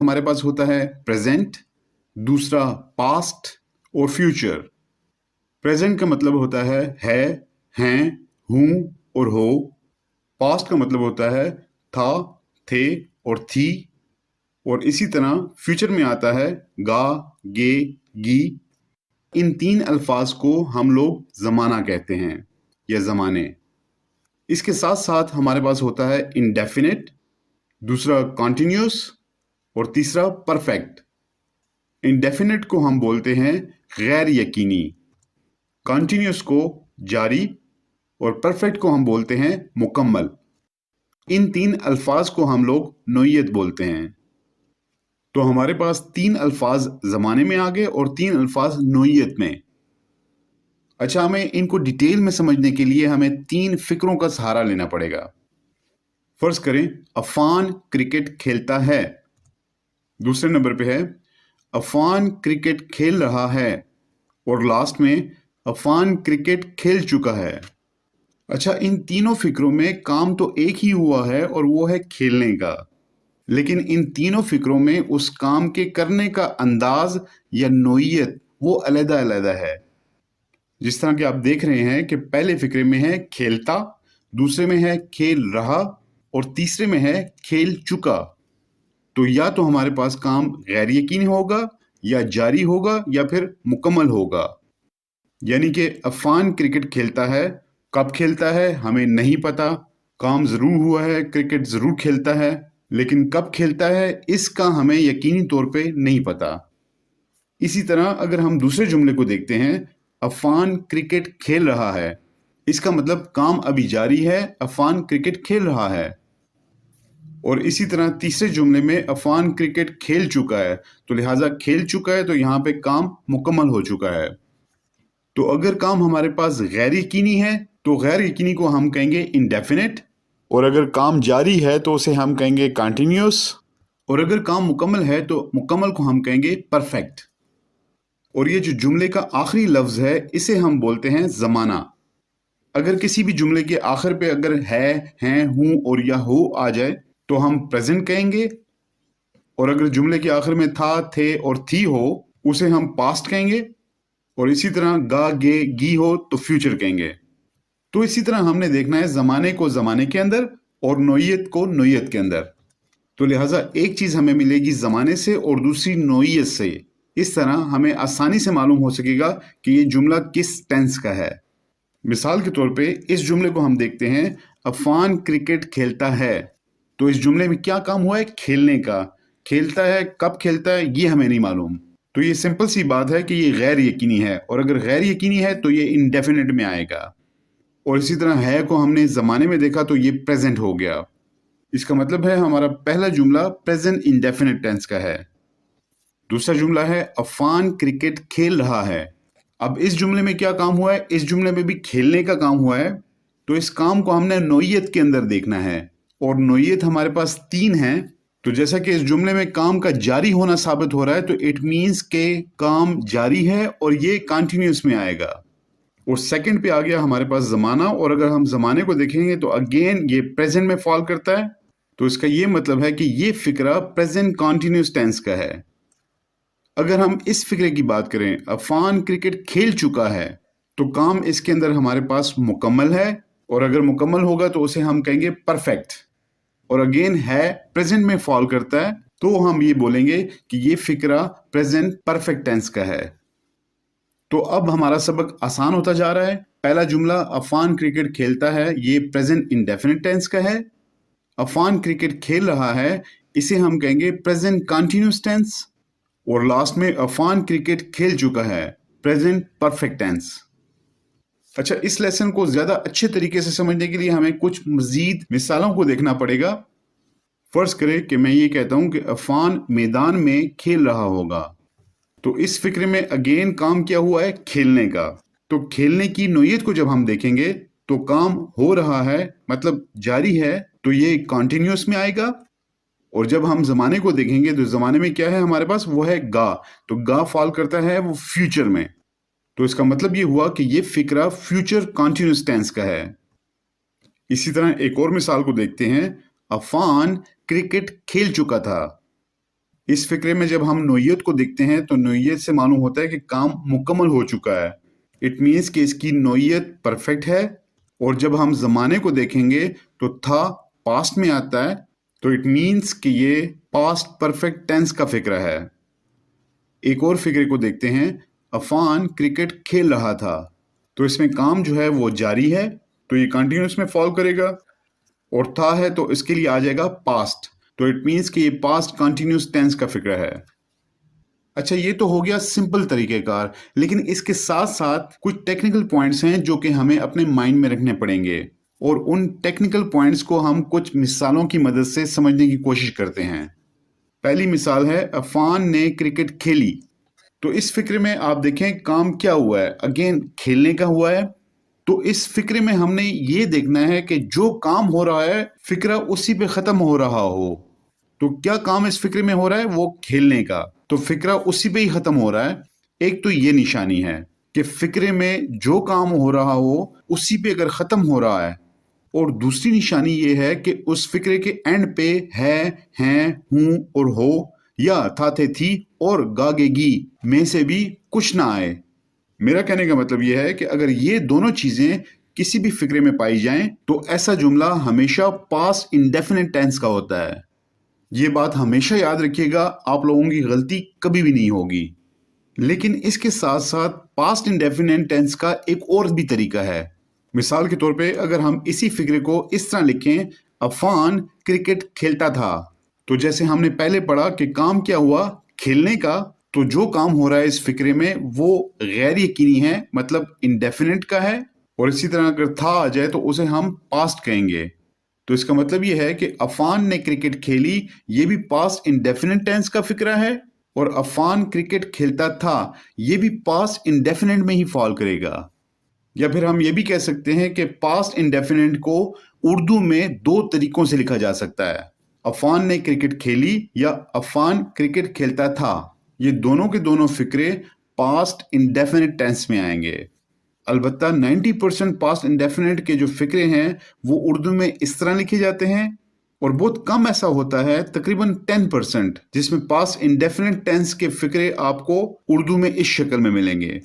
हमारे पास होता है प्रेजेंट, दूसरा पास्ट और फ्यूचर। प्रेजेंट का मतलब होता है, हैं, हूं और हो। पास्ट का मतलब होता है था, थे और थी। और इसी तरह फ्यूचर में आता है गा, गे, गी। इन तीन अल्फाज को हम लोग जमाना कहते हैं या जमाने। इसके साथ साथ हमारे पास होता है इंडेफिनिट, दूसरा कॉन्टिन्यूस और तीसरा परफेक्ट। इंडेफिनिट को हम बोलते हैं गैर यकीनी, कॉन्टिन्यूस को जारी और परफेक्ट को हम बोलते हैं मुकम्मल। इन तीन अल्फाज को हम लोग नोयत बोलते हैं। तो हमारे पास तीन अल्फाज जमाने में आ गए और तीन अल्फाज नोयत में। अच्छा, हमें इनको डिटेल में समझने के लिए हमें तीन फिक्रों का सहारा लेना पड़ेगा। फर्ज करें अफान क्रिकेट खेलता है। दूसरे नंबर पे है अफान क्रिकेट खेल रहा है। और लास्ट में अफान क्रिकेट खेल चुका है। अच्छा, इन तीनों फिक्रों में काम तो एक ही हुआ है और वो है खेलने का, लेकिन इन तीनों फिक्रों में उस काम के करने का अंदाज या नोयत वो अलग अलग है। जिस तरह कि आप देख रहे हैं कि पहले फिक्रे में है खेलता, दूसरे में है खेल रहा और तीसरे में है खेल चुका। तो या तो हमारे पास काम गैर यकीनी होगा या जारी होगा या फिर मुकम्मल होगा। यानी कि अफान क्रिकेट खेलता है, कब खेलता है हमें नहीं पता। काम जरूर हुआ है, क्रिकेट जरूर खेलता है, लेकिन कब खेलता है इसका हमें यकीनी तौर पे नहीं पता। इसी तरह अगर हम दूसरे जुमले को देखते हैं, अफान क्रिकेट खेल रहा है, इसका मतलब काम अभी जारी है, अफान क्रिकेट खेल रहा है। और इसी तरह तीसरे जुमले में अफान क्रिकेट खेल चुका है, तो लिहाजा खेल चुका है तो यहाँ पे काम मुकम्मल हो चुका है। तो अगर काम हमारे पास गैर यकीनी है तो गैर यकीनी को हम कहेंगे इंडेफिनिट, और अगर काम जारी है तो उसे हम कहेंगे कॉन्टिन्यूस, और अगर काम मुकम्मल है तो मुकम्मल को हम कहेंगे परफेक्ट। और ये जो जुमले का आखिरी लफ्ज है इसे हम बोलते हैं जमाना। अगर किसी भी जुमले के आखिर पे अगर है, हैं, हूं और या हो आ जाए तो हम प्रेजेंट कहेंगे, और अगर जुमले के आखिर में था, थे और थी हो उसे हम पास्ट कहेंगे, और इसी तरह गा, गे, गी हो तो फ्यूचर कहेंगे। तो इसी तरह हमने देखना है जमाने को जमाने के अंदर और नोयत को नोयत के अंदर। तो लिहाजा एक चीज हमें मिलेगी जमाने से और दूसरी नोयत से। इस तरह हमें आसानी से मालूम हो सकेगा कि ये जुमला किस टेंस का है। मिसाल के तौर पे इस जुमले को हम देखते हैं, अफान क्रिकेट खेलता है। तो इस जुमले में क्या काम हुआ है? खेलने का। खेलता है, कब खेलता है ये हमें नहीं मालूम। तो ये सिंपल सी बात है कि ये गैर यकीनी है, और अगर गैर यकीनी है तो ये इंडेफिनिट में आएगा। और इसी तरह है को हमने जमाने में देखा तो ये प्रेजेंट हो गया। इसका मतलब है हमारा पहला जुमला प्रेजेंट इंडेफिनिट टेंस का है। दूसरा जुमला है अफान क्रिकेट खेल रहा है। अब इस जुमले में क्या काम हुआ है? इस जुमले में भी खेलने का काम हुआ है। तो इस काम को हमने नोयत के अंदर देखना है, और नोयत हमारे पास तीन है। तो जैसा कि इस जुमले में काम का जारी होना साबित हो रहा है, तो इट मीन्स के काम जारी है और ये कंटिन्यूस में आएगा। और सेकंड पे आ गया हमारे पास जमाना, और अगर हम जमाने को देखेंगे तो अगेन ये प्रेजेंट में फॉल करता है। तो इसका ये मतलब है कि ये फिक्रा प्रेजेंट कॉन्टिन्यूस टेंस का है। अगर हम इस फिक्रे की बात करें, अफान क्रिकेट खेल चुका है, तो काम इसके अंदर हमारे पास मुकम्मल है, और अगर मुकम्मल होगा तो उसे हम कहेंगे परफेक्ट। और अगेन है प्रेजेंट में फॉल करता है, तो हम ये बोलेंगे कि ये फिक्रा प्रेजेंट परफेक्ट टेंस का है। तो अब हमारा सबक आसान होता जा रहा है। पहला जुमला अफान क्रिकेट खेलता है, ये प्रेजेंट इंडेफिनिट टेंस का है। अफान क्रिकेट खेल रहा है, इसे हम कहेंगे प्रेजेंट कंटिन्यूअस टेंस। और लास्ट में अफान क्रिकेट खेल चुका है, प्रेजेंट परफेक्ट टेंस। अच्छा, इस लेसन को ज्यादा अच्छे तरीके से समझने के लिए हमें कुछ मजीद मिसालों को देखना पड़ेगा। फर्ज करें कि मैं ये कहता हूं कि अफान मैदान में खेल रहा होगा। तो इस फिक्र में अगेन काम क्या हुआ है? खेलने का। तो खेलने की नोयत को जब हम देखेंगे तो काम हो रहा है, मतलब जारी है, तो ये कॉन्टिन्यूस में आएगा। और जब हम जमाने को देखेंगे तो जमाने में क्या है हमारे पास? वो है गा। तो गा फॉल करता है वो फ्यूचर में। तो इसका मतलब ये हुआ कि ये फिक्रा फ्यूचर कॉन्टिन्यूस टेंस का है। इसी तरह एक और मिसाल को देखते हैं, अफान क्रिकेट खेल चुका था। इस फिक्रे में जब हम नोयत को देखते हैं तो नोयत से मालूम होता है कि काम मुकम्मल हो चुका है। इट मीन्स कि इसकी नोयत परफेक्ट है। और जब हम ज़माने को देखेंगे तो था पास्ट में आता है, तो इट मीन्स कि ये पास्ट परफेक्ट टेंस का फिक्रा है। एक और फिक्रे को देखते हैं, अफान क्रिकेट खेल रहा था, तो इसमें काम जो है वो जारी है, तो ये कंटिन्यूस में फॉलो करेगा। और था है तो इसके लिए आ जाएगा पास्ट, तो इट मीन्स कि ये पास्ट कंटिन्यूस टेंस का फिक्र है। अच्छा, ये तो हो गया सिंपल तरीक़ेकार, लेकिन इसके साथ साथ कुछ टेक्निकल पॉइंट्स हैं जो कि हमें अपने माइंड में रखने पड़ेंगे, और उन टेक्निकल पॉइंट्स को हम कुछ मिसालों की मदद से समझने की कोशिश करते हैं। पहली मिसाल है, अफान ने क्रिकेट खेली। तो इस फिक्र में आप देखें काम क्या हुआ है, अगेन खेलने का हुआ है। तो इस फिक्रे में हमने ये देखना है कि जो काम हो रहा है फिक्रा उसी पे ख़त्म हो रहा हो। तो क्या काम इस फिक्रे में हो रहा है, वो खेलने का, तो फिक्रा उसी पे ही ख़त्म हो रहा है। एक तो ये निशानी है कि फिक्रे में जो काम हो रहा हो उसी पे अगर ख़त्म हो रहा है, और दूसरी निशानी ये है कि उस फिक्रे के एंड पे है, हैं, हूँ और हो, या था, थे, थी और गागेगी में से भी कुछ ना आए। मेरा कहने का मतलब यह है कि अगर ये दोनों चीजें किसी भी फिक्रे में पाई जाएं तो ऐसा जुमला हमेशा पास्ट इंडेफिनिट टेंस का होता है। ये बात हमेशा याद रखिएगा, आप लोगों की गलती कभी भी नहीं होगी। लेकिन इसके साथ साथ पास्ट इंडेफिनिट टेंस का एक और भी तरीका है। मिसाल के तौर पे अगर हम इसी फिक्रे को इस तरह लिखें, अफान क्रिकेट खेलता था, तो जैसे हमने पहले पढ़ा कि काम क्या हुआ, खेलने का, तो जो काम हो रहा है इस फिक्रे में वो गैर यकीनी है, मतलब इंडेफिनिट का है। और इसी तरह अगर था आ जाए तो उसे हम पास्ट कहेंगे। तो इसका मतलब ये है कि अफान ने क्रिकेट खेली, ये भी पास्ट इंडेफिनिट टेंस का फिक्रा है, और अफान क्रिकेट खेलता था ये भी पास्ट इंडेफिनिट में ही फॉल करेगा। या फिर हम ये भी कह सकते हैं कि पास्ट इंडेफिनिट को उर्दू में दो तरीकों से लिखा जा सकता है, अफान ने क्रिकेट खेली या अफान क्रिकेट खेलता था। ये दोनों के दोनों फिक्रे पास्ट इंडेफिनिट टेंस में आएंगे। अलबत्ता 90% पास्ट इंडेफिनिट के जो फिक्रे हैं वो उर्दू में इस तरह लिखे जाते हैं, और बहुत कम ऐसा होता है, तकरीबन 10%, जिसमें पास्ट इंडेफिनिट टेंस के फिक्रे आपको उर्दू में इस शक्ल में मिलेंगे।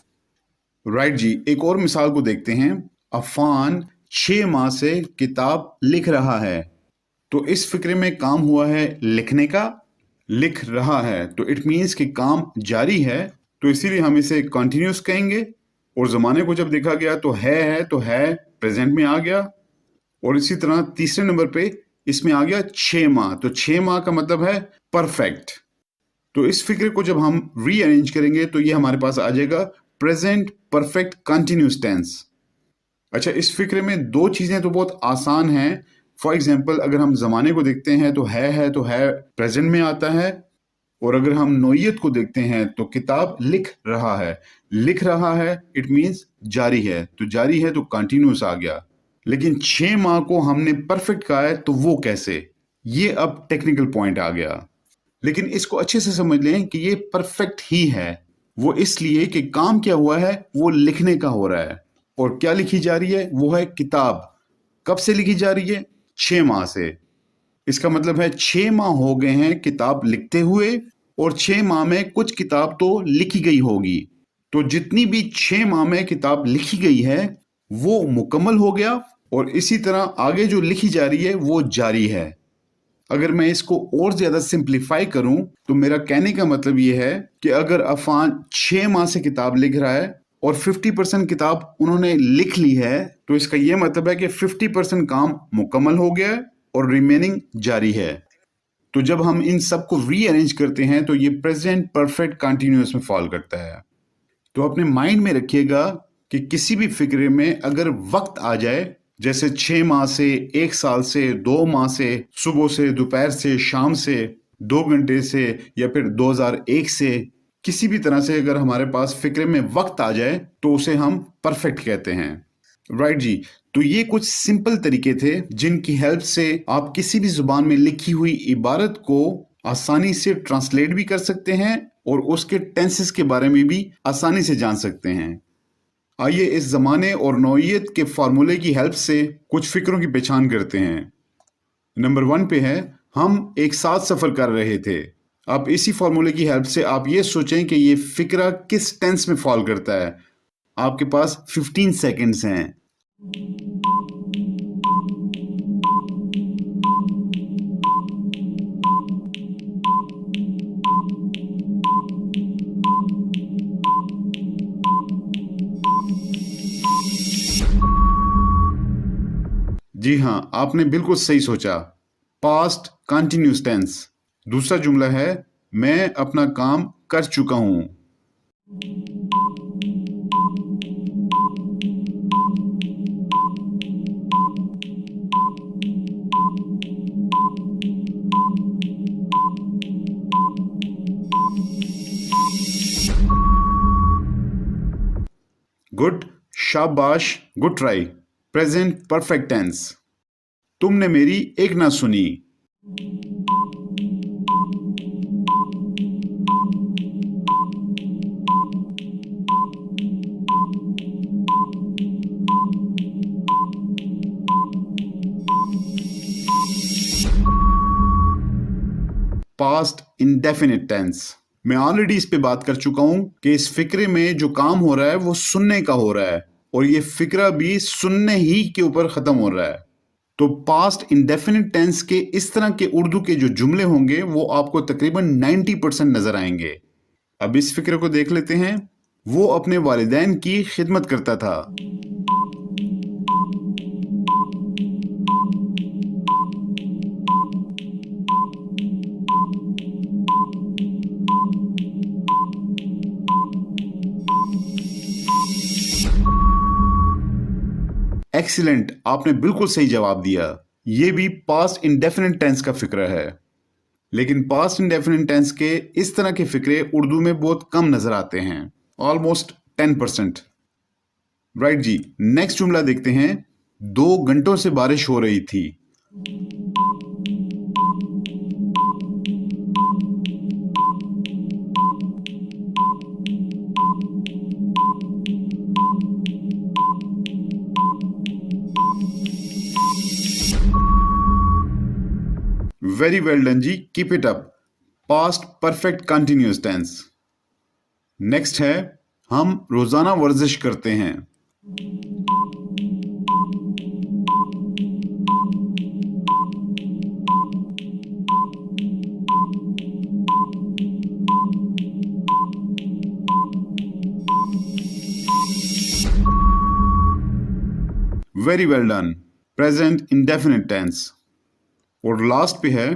राइट जी, एक और मिसाल को देखते हैं, अफान 6 माह से किताब लिख रहा है। तो इस फिक्रे में काम हुआ है लिखने का, लिख रहा है, तो इट मीन्स कि काम जारी है, तो इसीलिए हम इसे कंटिन्यूस कहेंगे। और ज़माने को जब देखा गया तो है तो है प्रेजेंट में आ गया। और इसी तरह तीसरे नंबर पे इसमें आ गया 6 माह, तो 6 माह का मतलब है परफेक्ट। तो इस फिक्रे को जब हम रीअरेंज करेंगे तो ये हमारे पास आ जाएगा प्रेजेंट परफेक्ट कंटिन्यूस टेंस। अच्छा, इस फिक्रे में दो चीज़ें तो बहुत आसान हैं। फॉर एग्जाम्पल अगर हम ज़माने को देखते हैं तो है प्रेजेंट में आता है, और अगर हम नोयत को देखते हैं तो किताब लिख रहा है, लिख रहा है इट मीन्स जारी है, तो जारी है तो कंटिन्यूस आ गया। लेकिन 6 माह को हमने परफेक्ट कहा है, तो वो कैसे, ये अब टेक्निकल पॉइंट आ गया। लेकिन इसको अच्छे से समझ लें कि ये परफेक्ट ही है। वो इसलिए कि काम क्या हुआ है, वो लिखने का हो रहा है, और क्या लिखी जा रही है, वो है किताब। कब से लिखी जा रही है, 6 माह से। इसका मतलब है 6 माह हो गए हैं किताब लिखते हुए, और 6 माह में कुछ किताब तो लिखी गई होगी। तो जितनी भी 6 माह में किताब लिखी गई है वो मुकम्मल हो गया, और इसी तरह आगे जो लिखी जा रही है वो जारी है। अगर मैं इसको और ज़्यादा सिंप्लीफाई करूं तो मेरा कहने का मतलब ये है कि अगर अफान 6 माह से किताब लिख रहा है और 50% किताब उन्होंने लिख ली है, तो इसका ये मतलब है कि 50% काम मुकम्मल हो गया है और रिमेनिंग जारी है। तो जब हम इन सब को रीअरेंज करते हैं तो ये प्रेजेंट परफेक्ट कंटिन्यूअस में फॉल करता है। तो अपने माइंड में रखिएगा कि किसी भी फिक्रे में अगर वक्त आ जाए, जैसे 6 माह से, 1 साल से, 2 माह से, सुबह से, दोपहर से, शाम से, 2 घंटे से, या फिर 2001 से, किसी भी तरह से अगर हमारे पास फिक्रे में वक्त आ जाए तो उसे हम परफेक्ट कहते हैं। राइट जी, तो ये कुछ सिंपल तरीके थे जिनकी हेल्प से आप किसी भी जुबान में लिखी हुई इबारत को आसानी से ट्रांसलेट भी कर सकते हैं और उसके टेंसेस के बारे में भी आसानी से जान सकते हैं। आइए इस ज़माने और नौइयत के फार्मूले की हेल्प से कुछ फिक्रों की पहचान करते हैं। नंबर 1 पे है, हम एक साथ सफ़र कर रहे थे। اب اسی فارمولے کی ہیلپ سے آپ یہ سوچیں کہ یہ فقرہ کس ٹینس میں فال کرتا ہے. آپ کے پاس 15 سیکنڈز ہیں. جی ہاں، آپ نے بالکل صحیح سوچا. Past continuous tense. دوسرا جملہ ہے میں اپنا کام کر چکا ہوں. گڈ، شاباش، good try. Present perfect tense. تم نے میری ایک نہ سنی. Past indefinite tense. میں آلریڈی اس پہ بات کر چکا ہوں کہ اس فقرے میں جو کام ہو رہا ہے وہ سننے کا ہو رہا ہے، اور یہ فقرہ بھی سننے ہی کے اوپر ختم ہو رہا ہے. تو پاسٹ انڈیفینٹ ٹینس کے اس طرح کے اردو کے جو جملے ہوں گے وہ آپ کو تقریباً 90% نظر آئیں گے. اب اس فقرے کو دیکھ لیتے ہیں. وہ اپنے والدین کی خدمت کرتا تھا. ایکسیلنٹ، آپ نے بالکل صحیح جواب دیا. یہ بھی پاسٹ انڈیفینٹ ٹینس کا فقرہ ہے. لیکن پاسٹ انڈیفینٹ ٹینس کے اس طرح کے فقرے اردو میں بہت کم نظر آتے ہیں، آلموسٹ 10%. رائٹ جی، نیکسٹ جملہ دیکھتے ہیں. 2 گھنٹوں سے بارش ہو رہی تھی. ویری ویل ڈن جی، keep it up. Past perfect continuous tense. Next ہے ہم روزانہ ورزش کرتے ہیں. Very well done. Present indefinite tense. اور لاسٹ پہ ہے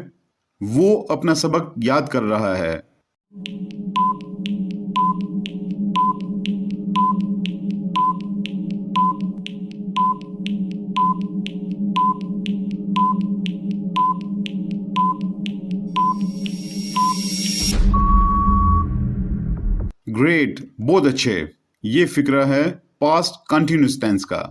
وہ اپنا سبق یاد کر رہا ہے. گریٹ، بہت اچھے. یہ فقرہ ہے پاسٹ کنٹینیوس ٹینس کا.